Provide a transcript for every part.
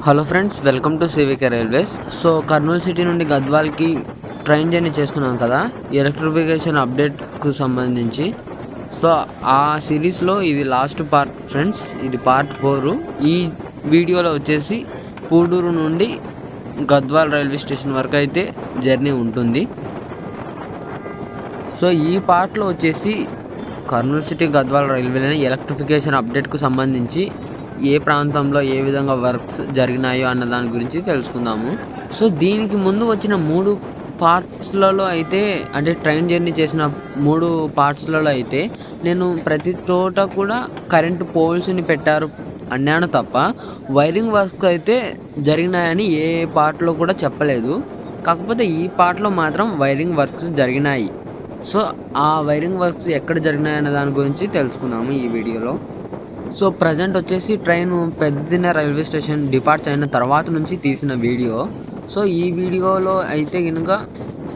Hello friends, welcome to CVK railways. So Kurnool city నుండి గద్వాల్కి train journey చేస్తున్నాం కదా, electrification అప్డేట్కు సంబంధించి. సో ఆ సిరీస్లో ఇది లాస్ట్ పార్ట్ ఫ్రెండ్స్, ఇది పార్ట్ 4. ఈ వీడియోలో వచ్చేసి పూడూరు నుండి గద్వాల్ రైల్వే స్టేషన్ వరకు అయితే జర్నీ ఉంటుంది. సో ఈ పార్ట్లో వచ్చేసి కర్నూలు సిటీ గద్వాల్ రైల్వేలోని ఎలక్ట్రిఫికేషన్ అప్డేట్కు సంబంధించి ఏ ప్రాంతంలో ఏ విధంగా వర్క్స్ జరిగినాయో అన్న దాని గురించి తెలుసుకుందాము. సో దీనికి ముందు వచ్చిన 3 పార్ట్స్లలో అయితే, అంటే ట్రైన్ జర్నీ చేసిన 3 పార్ట్స్లలో అయితే నేను ప్రతి చోట కూడా కరెంటు పోల్స్ని పెట్టారు అన్నాను తప్ప వైరింగ్ వర్క్స్ అయితే జరిగినాయని ఏ పార్ట్లో కూడా చెప్పలేదు. కాకపోతే ఈ పార్ట్లో మాత్రం వైరింగ్ వర్క్స్ జరిగినాయి. సో ఆ వైరింగ్ వర్క్స్ ఎక్కడ జరిగినాయన్న దాని గురించి తెలుసుకుందాము ఈ వీడియోలో. సో ప్రజెంట్ వచ్చేసి ట్రైన్ పెద్దదిన్న రైల్వే స్టేషన్ డిపార్చ్ అయిన తర్వాత నుంచి తీసిన వీడియో. సో ఈ వీడియోలో అయితే కనుక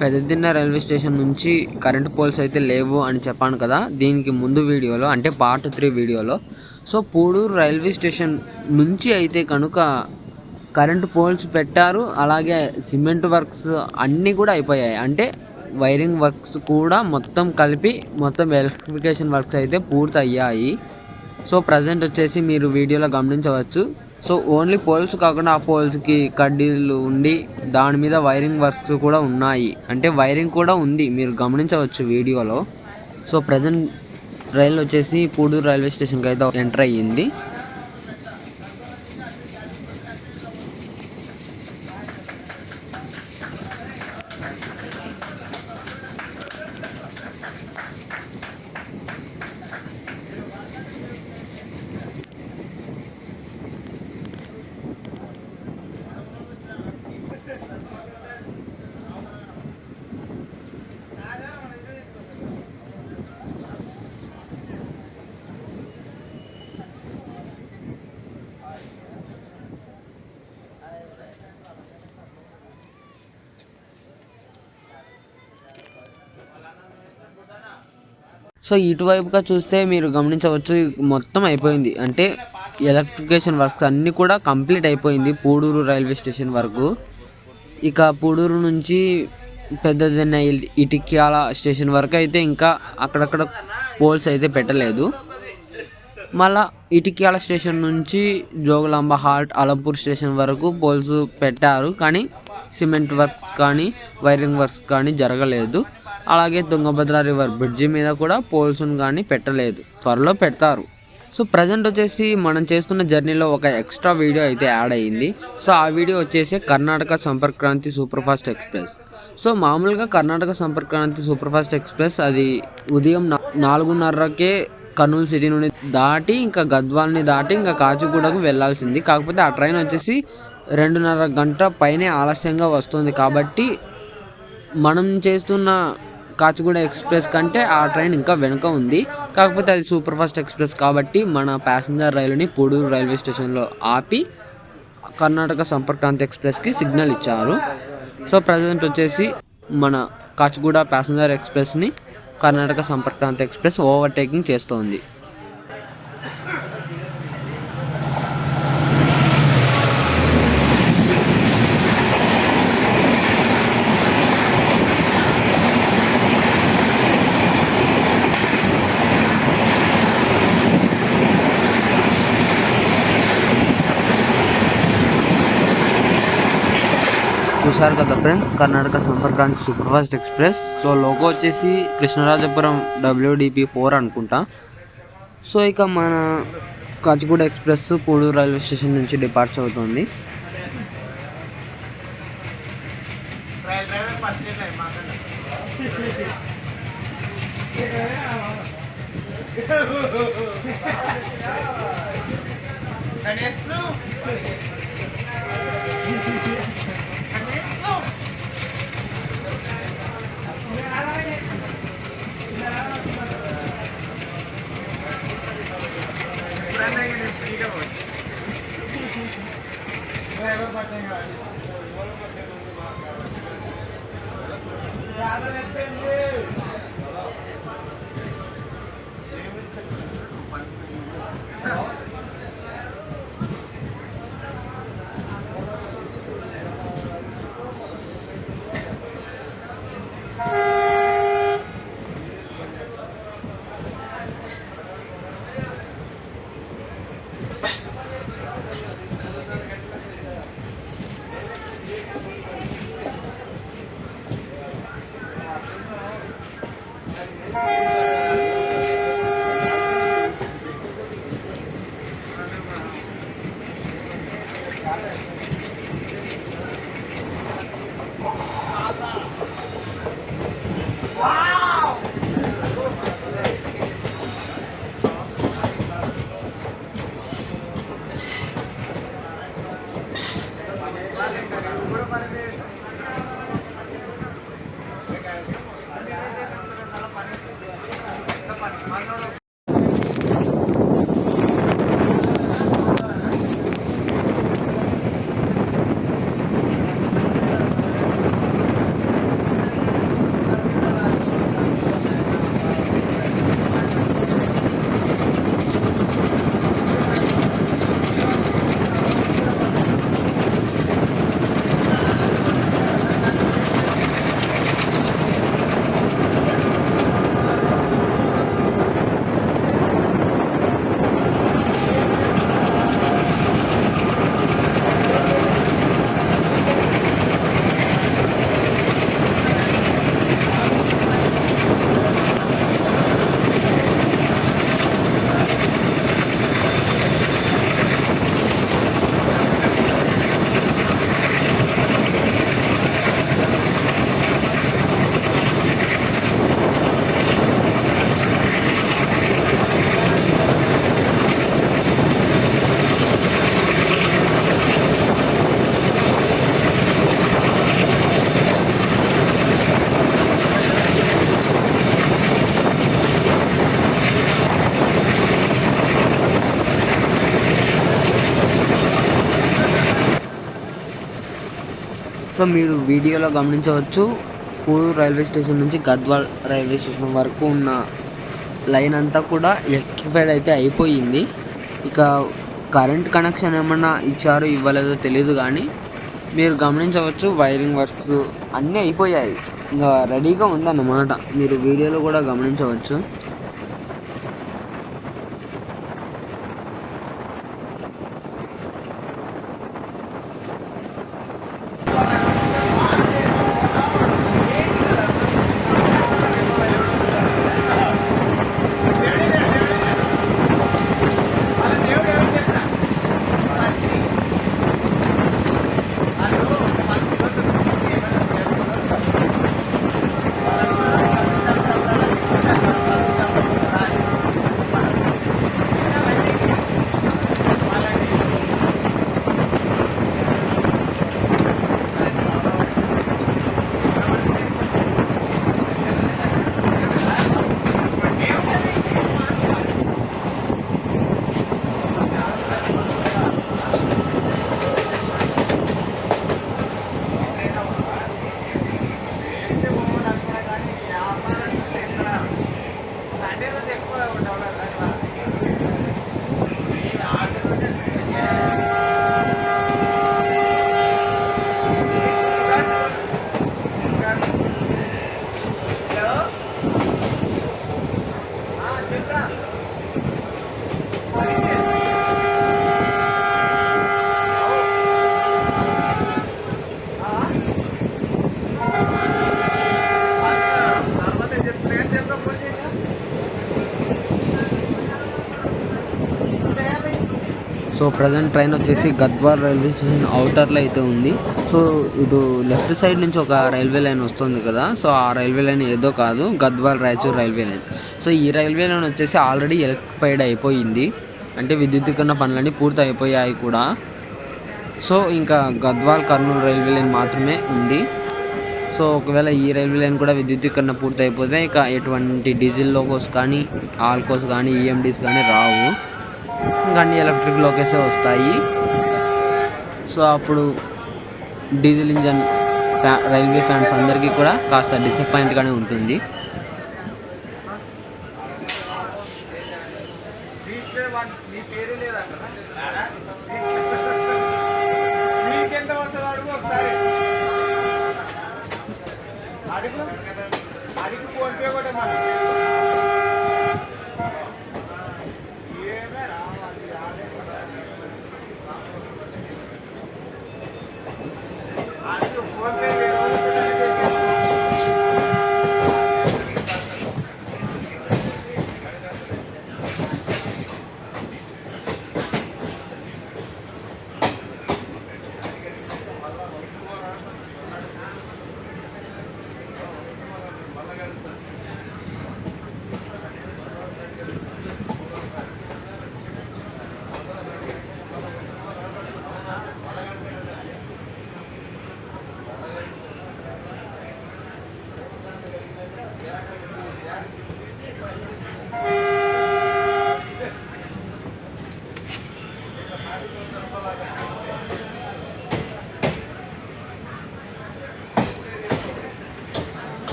పెద్దదిన్న రైల్వే స్టేషన్ నుంచి కరెంట్ పోల్స్ అయితే లేవు అని చెప్పాను కదా దీనికి ముందు వీడియోలో, అంటే పార్ట్ 3 వీడియోలో. సో పూడూరు రైల్వే స్టేషన్ నుంచి అయితే కనుక కరెంటు పోల్స్ పెట్టారు. అలాగే సిమెంట్ వర్క్స్ అన్నీ కూడా అయిపోయాయి. అంటే వైరింగ్ వర్క్స్ కూడా మొత్తం కలిపి మొత్తం ఎలక్ట్రిఫికేషన్ వర్క్స్ అయితే పూర్తి అయ్యాయి. సో ప్రజెంట్ వచ్చేసి మీరు వీడియోలో గమనించవచ్చు. సో ఓన్లీ పోల్స్ కాకుండా ఆ పోల్స్కి కడ్డీలు ఉండి దాని మీద వైరింగ్ వర్క్స్ కూడా ఉన్నాయి, అంటే వైరింగ్ కూడా ఉంది, మీరు గమనించవచ్చు వీడియోలో. సో ప్రజెంట్ రైలు వచ్చేసి పూడూరు రైల్వే స్టేషన్కి అయితే ఎంటర్ అయ్యింది. సో ఇటువైపుగా చూస్తే మీరు గమనించవచ్చు, మొత్తం అయిపోయింది. అంటే ఎలక్ట్రిఫికేషన్ వర్క్స్ అన్నీ కూడా కంప్లీట్ అయిపోయింది పూడూరు రైల్వే స్టేషన్ వరకు. ఇక పూడూరు నుంచి పెద్దదన్న ఇటిక్యాల స్టేషన్ వరకు అయితే ఇంకా అక్కడక్కడ పోల్స్ అయితే పెట్టలేదు. మళ్ళా ఇటిక్యాల స్టేషన్ నుంచి జోగులాంబ హాల్ట్ అలంపూర్ స్టేషన్ వరకు పోల్స్ పెట్టారు, కానీ సిమెంట్ వర్క్స్ కానీ వైరింగ్ వర్క్స్ కానీ జరగలేదు. అలాగే తుంగభద్ర రివర్ బ్రిడ్జి మీద కూడా పోల్స్ను కానీ పెట్టలేదు, త్వరలో పెడతారు. సో ప్రజెంట్ వచ్చేసి మనం చేస్తున్న జర్నీలో ఒక ఎక్స్ట్రా వీడియో అయితే యాడ్ అయ్యింది. సో ఆ వీడియో వచ్చేసి Karnataka Sampark Kranti superfast express. So మామూలుగా కర్ణాటక సంపర్క్ క్రాంతి సూపర్ఫాస్ట్ ఎక్స్ప్రెస్ అది ఉదయం 4:30కే కర్నూలు సిటీ నుండి దాటి ఇంకా గద్వాల్ని దాటి ఇంకా కాచిగూడకు వెళ్లాల్సింది. కాకపోతే ఆ ట్రైన్ వచ్చేసి 2.5 గంట పైనే ఆలస్యంగా వస్తుంది. కాబట్టి మనం చేస్తున్న కాచిగూడ ఎక్స్ప్రెస్ కంటే ఆ ట్రైన్ ఇంకా వెనుక ఉంది. కాకపోతే అది సూపర్ఫాస్ట్ ఎక్స్ప్రెస్ కాబట్టి మన ప్యాసింజర్ రైలుని పూడూరు రైల్వే స్టేషన్లో ఆపి కర్ణాటక సంపర్క్ క్రాంతి ఎక్స్ప్రెస్కి సిగ్నల్ ఇచ్చారు. సో ప్రజెంట్ వచ్చేసి మన కాచిగూడ ప్యాసింజర్ ఎక్స్ప్రెస్ని కర్ణాటక సంపర్క్ క్రాంతి ఎక్స్ప్రెస్ ఓవర్టేకింగ్ చేస్తోంది. చూసారు కదా friends, Karnataka Sampark Kranti superfast express. So loco వచ్చేసి కృష్ణరాజపురం WDP4 అనుకుంటా. సో ఇక మన Kacheguda express Pudur railway station నుంచి డిపార్చ్ అవుతుంది. సో మీరు వీడియోలో గమనించవచ్చు, పూర్ రైల్వే స్టేషన్ నుంచి గద్వాల్ రైల్వే స్టేషన్ వరకు ఉన్న లైన్ అంతా కూడా ఎలక్ట్రిఫైడ్ అయితే అయిపోయింది. ఇక కరెంట్ కనెక్షన్ ఏమన్నా ఇచ్చారో ఇవ్వలేదో తెలియదు, కానీ మీరు గమనించవచ్చు వైరింగ్ వర్క్స్ అన్నీ అయిపోయాయి, ఇంకా రెడీగా ఉందన్నమాట. మీరు వీడియోలో కూడా గమనించవచ్చు. సో ప్రజెంట్ ట్రైన్ వచ్చేసి గద్వాల్ రైల్వే స్టేషన్ అవుటర్లో అయితే ఉంది. సో ఇటు లెఫ్ట్ సైడ్ నుంచి ఒక రైల్వే లైన్ వస్తుంది కదా, సో ఆ రైల్వే లైన్ ఏదో కాదు, Gadwal Raichur railway line. So ఈ రైల్వే లైన్ వచ్చేసి ఆల్రెడీ ఎలక్ట్రిఫైడ్ అయిపోయింది, అంటే విద్యుద్దీకరణ పనులన్నీ పూర్తి అయిపోయాయి కూడా. సో ఇంకా గద్వాల్ కర్నూలు రైల్వే లైన్ మాత్రమే ఉంది. సో ఒకవేళ ఈ రైల్వే లైన్ కూడా విద్యుద్దీకరణ పూర్తి అయిపోతే ఇక ఎటువంటి డీజిల్ లోకోస్ కానీ, ఆల్కోస్ కానీ, ఈఎండీస్ కానీ రావు, ఇంకా అన్ని ఎలక్ట్రిక్ లోకేసే వస్తాయి. సో అప్పుడు డీజిల్ ఇంజన్ రైల్వే ఫ్యాన్స్ అందరికీ కూడా కాస్త డిసప్పాయింట్గానే ఉంటుంది.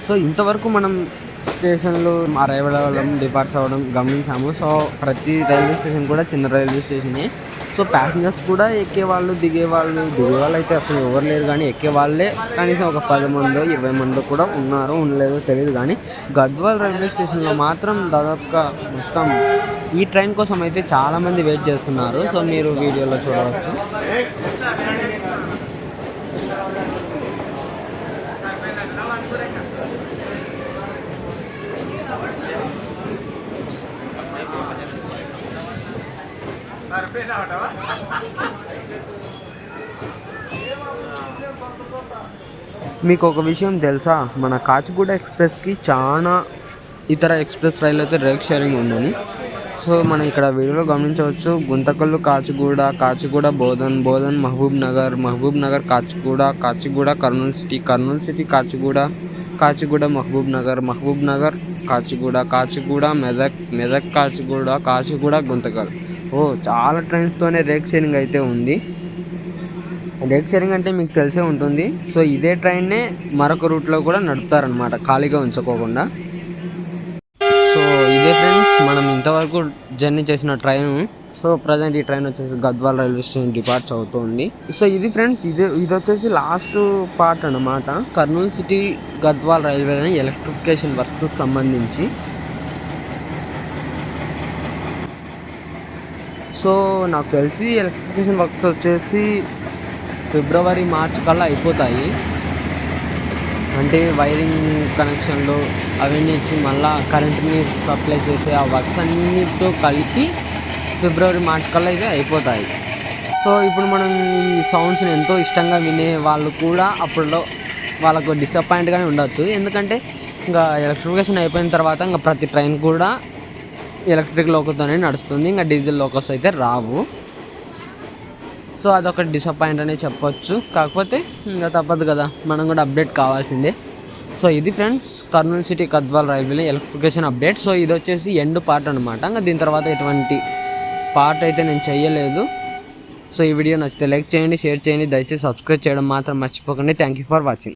సో ఇంతవరకు మనం స్టేషన్లు అరైవల్ అవ్వడం, డిపార్ట్స్ అవ్వడం గమనించాము. సో ప్రతి రైల్వే స్టేషన్ కూడా చిన్న రైల్వే స్టేషనే. సో ప్యాసింజర్స్ కూడా ఎక్కేవాళ్ళు దిగేవాళ్ళు అయితే అసలు ఎవరు లేరు, కానీ ఎక్కే వాళ్ళే కనీసం ఒక 10 మందో 20 మందో కూడా ఉన్నారు, ఉండలేదో తెలియదు. కానీ గద్వాల్ రైల్వే స్టేషన్లో మాత్రం దాదాపుగా మొత్తం ఈ ట్రైన్ కోసం అయితే చాలామంది వెయిట్ చేస్తున్నారు. సో మీరు వీడియోలో చూడవచ్చు. మీకు ఒక విషయం తెలుసా, మన కాచిగూడ ఎక్స్ప్రెస్కి చాలా ఇతర ఎక్స్ప్రెస్ రైలు అయితే రేక్ షేరింగ్ ఉందని. సో మనం ఇక్కడ వీడియోలో గమనించవచ్చు. గుంతకల్లు కాచిగూడ బోధన్ మహబూబ్ నగర్ కాచిగూడ కర్నూలు సిటీ కాచిగూడ మహబూబ్ నగర్ కాచిగూడ మెదక్ కాచిగూడ గుంతకల్. చాలా ట్రైన్స్తోనే రేక్ షేరింగ్ అయితే ఉంది. రేక్ షేరింగ్ అంటే మీకు తెలిసే ఉంటుంది. సో ఇదే ట్రైన్నే మరొక రూట్లో కూడా నడుపుతారనమాట, ఖాళీగా ఉంచుకోకుండా. సో ఇదే ఫ్రెండ్స్ మనం ఇంతవరకు జర్నీ చేసిన ట్రైన్. సో ప్రజెంట్ ఈ ట్రైన్ వచ్చేసి గద్వాల్ రైల్వే స్టేషన్ డిపార్చ్ అవుతుంది. సో ఇది ఫ్రెండ్స్ ఇది వచ్చేసి లాస్ట్ పార్ట్ అనమాట, Kurnool city Gadwal railway electrification వర్క్కు సంబంధించి. సో నాకు తెలిసి ఎలక్ట్రిఫికేషన్ వర్క్స్ వచ్చేసి ఫిబ్రవరి మార్చ్ కల్లా అయిపోతాయి. అంటే వైరింగ్ కనెక్షన్లు అవన్నీ ఇచ్చి మళ్ళీ కరెంట్ని సప్లై చేసే ఆ వర్క్స్ అన్నిటితో కలిపి ఫిబ్రవరి మార్చ్ కల్లా అయితే అయిపోతాయి. సో ఇప్పుడు మనం ఈ సౌండ్స్ని ఎంతో ఇష్టంగా వినే వాళ్ళు కూడా అప్పుడులో వాళ్ళకు డిసప్పాయింట్గానే ఉండొచ్చు. ఎందుకంటే ఇంకా ఎలక్ట్రిఫికేషన్ అయిపోయిన తర్వాత ఇంకా ప్రతి ట్రైన్ కూడా ఎలక్ట్రిక్ లోకోతోనే నడుస్తుంది, ఇంకా డీజిల్ లోకోస్ అయితే రావు. సో అదొక డిసప్పాయింట్ అనే చెప్పొచ్చు. కాకపోతే ఇంకా తప్పదు కదా, మనం కూడా అప్డేట్ కావాల్సిందే. సో ఇది friends Kurnool city Gadwal railway electrification update. So ఇది వచ్చేసి ఎండ్ పార్ట్ అనమాట. ఇంకా దీని తర్వాత ఎటువంటి పార్ట్ అయితే నేను చెయ్యలేదు. సో ఈ వీడియో నచ్చితే లైక్ చేయండి, షేర్ చేయండి, దయచేసి సబ్స్క్రైబ్ చేయడం మాత్రం మర్చిపోకండి. Thank you for watching.